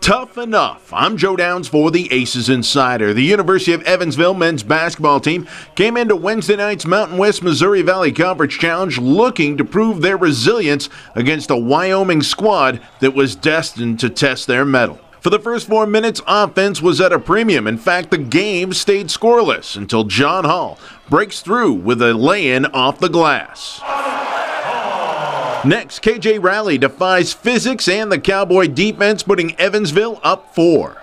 Tough enough. I'm Joe Downs for the ACES Insider. The University of Evansville men's basketball team came into Wednesday night's Mountain West Missouri Valley Conference Challenge looking to prove their resilience against a Wyoming squad that was destined to test their mettle. For the first 4 minutes, offense was at a premium. In fact, the game stayed scoreless until John Hall breaks through with a lay-in off the glass. Next, KJ Raleigh defies physics and the Cowboy defense, putting Evansville up 4.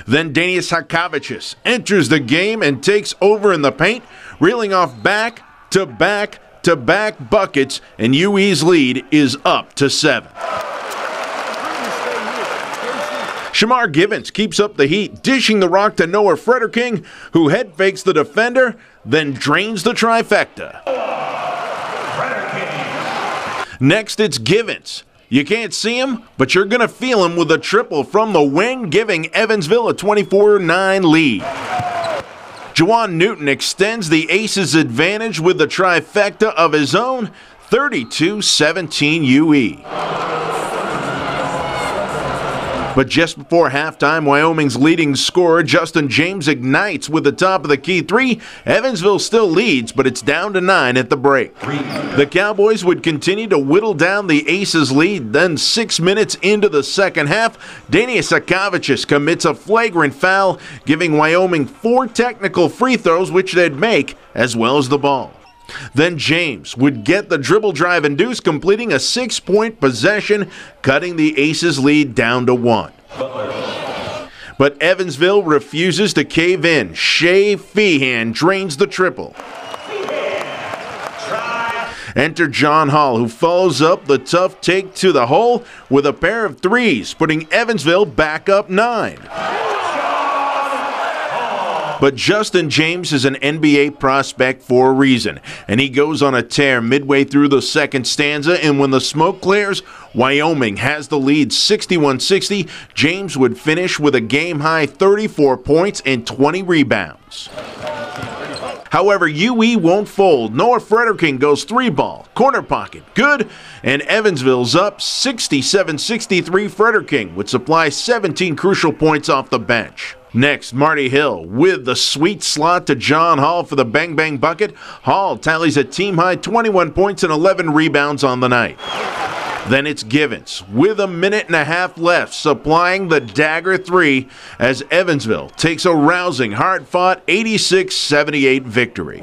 Then Danius Hakavicius enters the game and takes over in the paint, reeling off back-to-back-to-back buckets, and UE's lead is up to 7. Shamar Givens keeps up the heat, dishing the rock to Noah Frederking, who head fakes the defender, then drains the trifecta. Next, it's Givens. You can't see him, but you're going to feel him with a triple from the wing, giving Evansville a 24-9 lead. Juwan Newton extends the Aces' advantage with the trifecta of his own, 32-17 UE. But just before halftime, Wyoming's leading scorer, Justin James, ignites with the top of the key three. Evansville still leads, but it's down to 9 at the break. The Cowboys would continue to whittle down the Aces' lead. Then 6 minutes into the second half, Danius Hakavicius commits a flagrant foul, giving Wyoming 4 technical free throws, which they'd make, as well as the ball. Then James would get the dribble drive and deuce, completing a 6-point possession, cutting the Aces' lead down to 1. But Evansville refuses to cave in. Shea Feehan drains the triple. Enter John Hall, who follows up the tough take to the hole with a pair of threes, putting Evansville back up 9. But Justin James is an NBA prospect for a reason, and he goes on a tear midway through the second stanza, and when the smoke clears, Wyoming has the lead 61-60. James would finish with a game-high 34 points and 20 rebounds. However, UE won't fold. Noah Frederking goes 3-ball, corner pocket, good, and Evansville's up 67-63. Frederking would supply 17 crucial points off the bench. Next, Marty Hill with the sweet slot to John Hall for the bang-bang bucket. Hall tallies a team-high 21 points and 11 rebounds on the night. Then it's Givens with a minute and a half left, supplying the dagger 3 as Evansville takes a rousing, hard-fought 86-78 victory.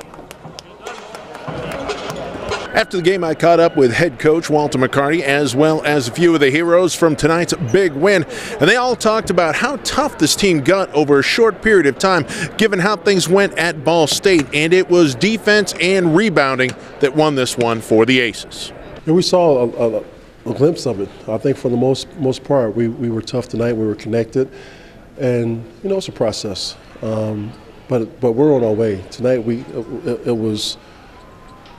After the game, I caught up with head coach Walter McCarty, as well as a few of the heroes from tonight's big win, and they all talked about how tough this team got over a short period of time, given how things went at Ball State, and it was defense and rebounding that won this one for the Aces. Yeah, we saw a glimpse of it. I think for the most part, we were tough tonight. We were connected, and it's a process. But we're on our way tonight. It was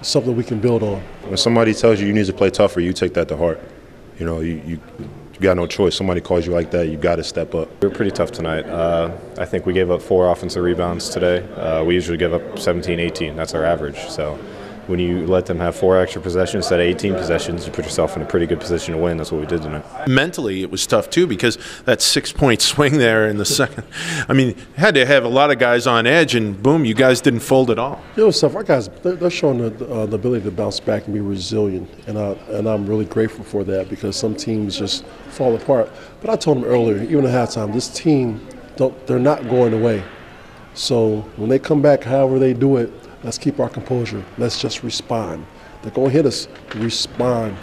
something we can build on. When somebody tells you need to play tougher, you take that to heart. You got no choice. Somebody calls you like that, you got to step up. We were pretty tough tonight. I think we gave up 4 offensive rebounds today. We usually give up 17, 18. That's our average. So when you let them have 4 extra possessions instead of 18 possessions, you put yourself in a pretty good position to win. That's what we did tonight. Mentally, it was tough, too, because that 6-point swing there in the second. I mean, had to have a lot of guys on edge, and boom, you guys didn't fold at all. It was tough. Our guys, they're showing the ability to bounce back and be resilient, and I'm really grateful for that, because some teams just fall apart. But I told them earlier, even at halftime, this team, they're not going away. So when they come back, however they do it, let's keep our composure. Let's just respond. They're going to hit us. Respond.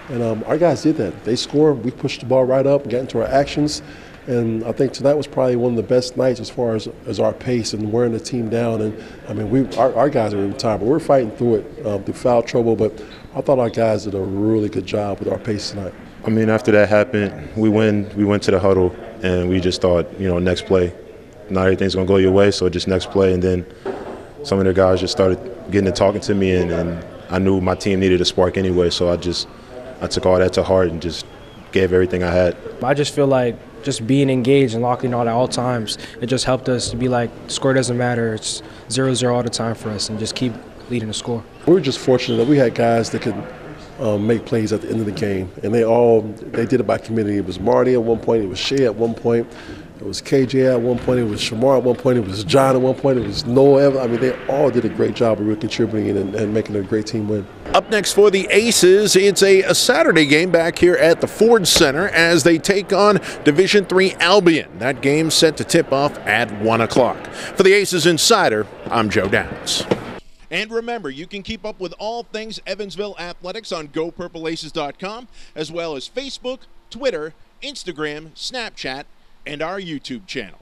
And our guys did that. They scored. We pushed the ball right up, got into our actions. And I think tonight was probably one of the best nights as far as our pace and wearing the team down. And, I mean, our guys are in time, but we're fighting through it, through foul trouble. But I thought our guys did a really good job with our pace tonight. I mean, after that happened, we went to the huddle, and we just thought, next play. Not everything's going to go your way, so just next play. And then some of the guys just started getting to talking to me, and I knew my team needed a spark anyway, so I took all that to heart and just gave everything I had. I just feel like just being engaged and locking on at all times, it just helped us to be like, score doesn't matter, it's 0-0 all the time for us, and just keep leading the score. We were just fortunate that we had guys that could make plays at the end of the game. And they did it by committee. It was Marty at one point, it was Shea at one point, it was KJ at one point, it was Shamar at one point, it was John at one point, it was Noah. I mean, they all did a great job of really contributing and making a great team win. Up next for the Aces, it's a Saturday game back here at the Ford Center as they take on Division III Albion. That game set to tip off at 1 o'clock. For the Aces Insider, I'm Joe Downs. And remember, you can keep up with all things Evansville athletics on GoPurpleAces.com, as well as Facebook, Twitter, Instagram, Snapchat, and our YouTube channel.